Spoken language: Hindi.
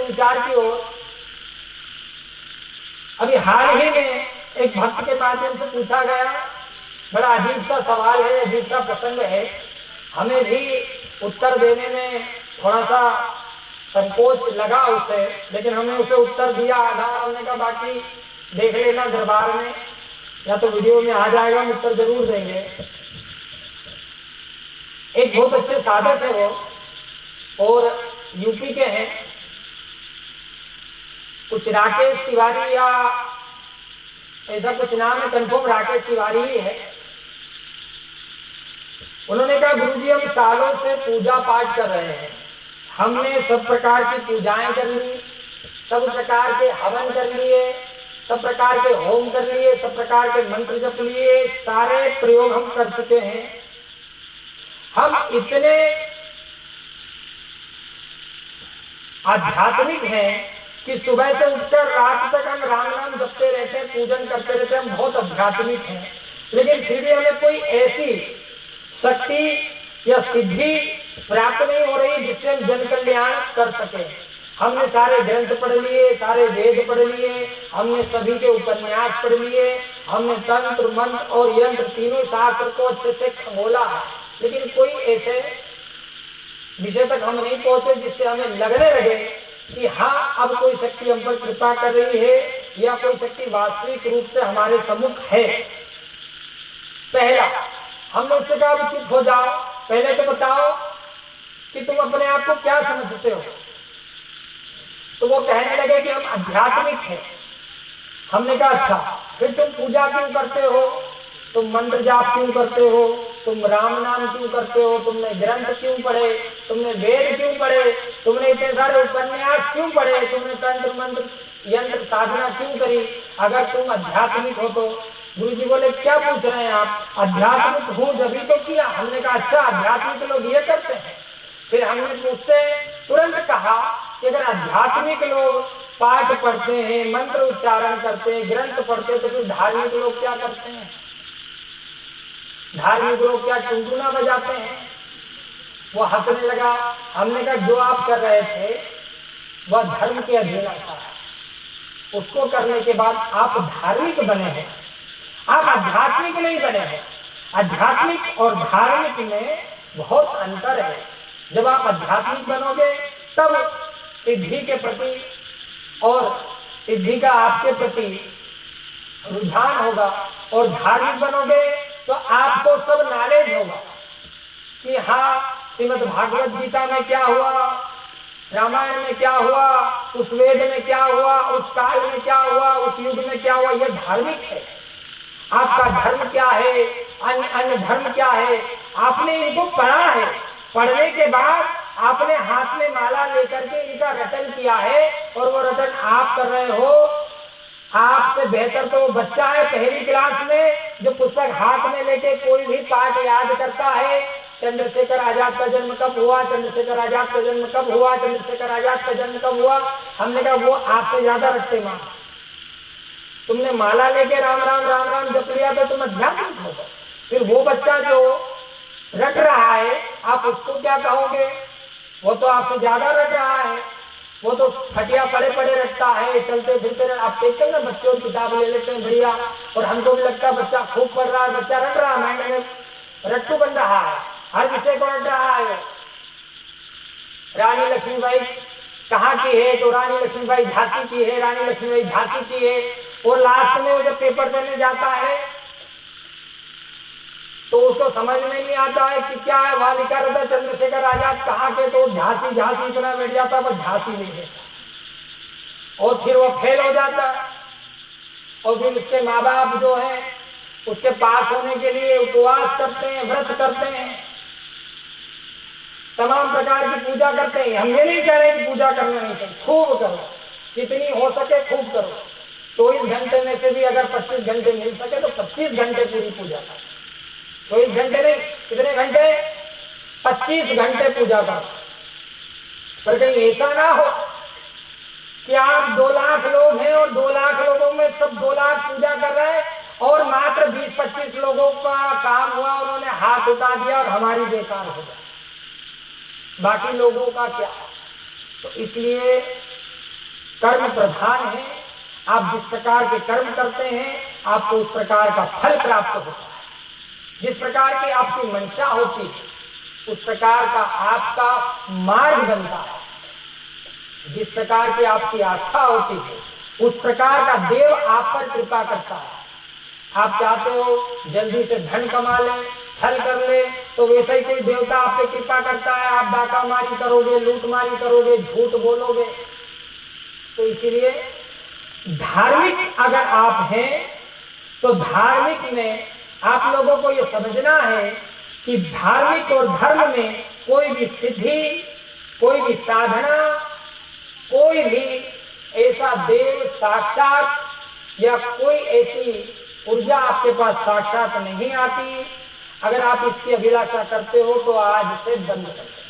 विचार की ओर। अभी हाल ही में एक भक्त के माध्यम से पूछा गया, बड़ा अजीब सा सवाल है, अजीब सा प्रसंग है, हमें भी उत्तर देने में थोड़ा सा संकोच लगा उसे, लेकिन हमने उसे उत्तर दिया आधा। हमने कहा बाकी देख लेना दरबार में या तो वीडियो में आ जाएगा, हम उत्तर जरूर देंगे। एक बहुत अच्छे साधक है वो, और यूपी के हैं, कुछ राकेश तिवारी या ऐसा कुछ नाम है, कंफर्म राकेश तिवारी ही है। उन्होंने कहा गुरुजी हम सालों से पूजा पाठ कर रहे हैं, हमने सब प्रकार की पूजाएं कर ली, सब प्रकार के हवन कर लिए, सब प्रकार के होम कर लिए, सब प्रकार के मंत्र जप लिए, सारे प्रयोग हम कर चुके हैं। हम इतने आध्यात्मिक हैं कि सुबह से उठकर रात तक हम राम नाम जपते रहते हैं, पूजन करते रहते हैं, हम बहुत आध्यात्मिक हैं, लेकिन फिर भी हमें कोई ऐसी शक्ति या सिद्धि प्राप्त नहीं हो रही जिससे हम जन कल्याण कर सके। हमने सारे ग्रंथ पढ़ लिए, सारे वेद पढ़ लिए, हमने सभी के उपन्यास पढ़ लिए, हमने तंत्र मंत्र और यंत्र तीनों शास्त्र को अच्छे से खंगोला, लेकिन कोई ऐसे विषय तक हम नहीं पहुंचे जिससे हमें लगने लगे कि हाँ अब कोई शक्ति हम पर कृपा कर रही है या कोई शक्ति वास्तविक रूप से हमारे सम्मुख है। पहला हमने उससे कहा चुप हो जाओ, पहले तो बताओ कि तुम अपने आप को क्या समझते हो। तो वो कहने लगे कि हम आध्यात्मिक हैं। हमने कहा अच्छा, फिर तुम पूजा क्यों करते हो, तुम मंत्र जाप क्यों करते हो, तुम राम नाम क्यों करते हो, तुमने ग्रंथ क्यों पढ़े, तुमने वेद क्यों पढ़े, तुमने इतने सारे उपन्यास क्यों पढ़े, तुमने तंत्र मंत्र यंत्र साधना क्यों करी, अगर तुम आध्यात्मिक हो तो। गुरुजी बोले क्या पूछ रहे हैं आप, आध्यात्मिक हूं जभी तो किया। हमने कहा अच्छा आध्यात्मिक लोग ये करते हैं। फिर हमने उससे तुरंत कहा कि अगर आध्यात्मिक लोग पाठ पढ़ते हैं, मंत्र उच्चारण करते हैं, ग्रंथ पढ़ते हैं, तो फिर धार्मिक लोग क्या करते हैं, धार्मिक लोग क्या टुनटुना बजाते हैं। वो हंसने लगा। हमने कहा जो आप कर रहे थे वह धर्म के अधीन आता है, उसको करने के बाद आप धार्मिक बने हैं, आप आध्यात्मिक नहीं बने हैं। आध्यात्मिक और धार्मिक में बहुत अंतर है। जब आप आध्यात्मिक बनोगे तब सिद्धि के प्रति और सिद्धि का आपके प्रति रुझान होगा, और धार्मिक बनोगे तो आपको सब नॉलेज होगा कि हाँ श्रीमद् भागवत गीता में क्या हुआ, रामायण में क्या हुआ, उस वेद में क्या हुआ, उस काल में क्या हुआ, उस युग में क्या हुआ। यह धार्मिक है। आपका धर्म क्या है, अन्य धर्म क्या है, आपने इनको पढ़ा है। पढ़ने के बाद आपने हाथ में माला लेकर के इनका रटन किया है, और वो रटन आप कर रहे हो। आपसे बेहतर तो वो बच्चा है पहली क्लास में जो पुस्तक हाथ में लेके कोई भी पाठ याद करता है। चंद्रशेखर आजाद का जन्म कब हुआ, चंद्रशेखर आजाद का जन्म कब हुआ, चंद्रशेखर आजाद का जन्म कब हुआ। हमने कहा वो आपसे ज्यादा रटते मां। तुमने माला लेके राम राम राम राम जप लिया तो तुम अध्यात्मिक हो गए। फिर वो बच्चा जो रट रहा है आप उसको क्या कहोगे, वो तो आपसे ज्यादा रट रहा है, वो तो खटिया पड़े पड़े रटता है, चलते फिरते। आप देखते हैं ना बच्चों की किताब ले लेते हैं बढ़िया, और हमको भी लगता है बच्चा खूब पढ़ रहा है, बच्चा रट रहा है, माइंड में रट्टू बन रहा है, हर विषय को रट रहा है। रानी लक्ष्मीबाई कहाँ की है, तो रानी लक्ष्मीबाई झांसी की है, रानी लक्ष्मीबाई झांसी की है। और लास्ट में वो जब पेपर देने जाता है तो उसको समझ में नहीं आता है कि क्या है। वहां लिखा रहता है चंद्रशेखर आजाद कहाँ के, तो झांसी झांसी इतना बैठ जाता है, झांसी नहीं देता, और फिर वो फेल हो जाता है। और फिर उसके माँ बाप जो है उसके पास होने के लिए उपवास करते हैं, व्रत करते हैं, तमाम प्रकार की पूजा करते हैं। हम ये नहीं कह रहे कि पूजा करना नहीं चाहिए, खूब करो, जितनी हो सके खूब करो। 24 घंटे में से भी अगर 25 घंटे मिल सके तो 25 घंटे पूरी पूजा करो। 24 घंटे नहीं, कितने घंटे, 25 घंटे पूजा करो। पर कहीं ऐसा ना हो कि आप 2 लाख लोग हैं और 2 लाख लोगों में सब 2 लाख पूजा कर रहे हैं, और मात्र 20-25 लोगों का काम हुआ, उन्होंने हाथ उठा दिया और हमारी बेकार हो गई, बाकी लोगों का क्या। तो इसलिए कर्म प्रधान है। आप जिस प्रकार के कर्म करते हैं आपको उस प्रकार का फल प्राप्त होता है। जिस प्रकार की आपकी मंशा होती है उस प्रकार का आपका मार्ग बनता है। जिस प्रकार की आपकी आस्था होती है उस प्रकार का देव आप पर कृपा करता है। आप चाहते हो जल्दी से धन कमा ले, छल कर ले, तो वैसे ही कोई देवता आप पे कृपा करता है। आप डाकामारी करोगे, लूटमारी करोगे, झूठ बोलोगे। तो इसीलिए धार्मिक अगर आप हैं तो धार्मिक में आप लोगों को यह समझना है कि धार्मिक और धर्म में कोई भी सिद्धि, कोई भी साधना, कोई भी ऐसा देव साक्षात या कोई ऐसी ऊर्जा आपके पास साक्षात नहीं आती। अगर आप इसकी अभिलाषा करते हो तो आज से बंद कर दो।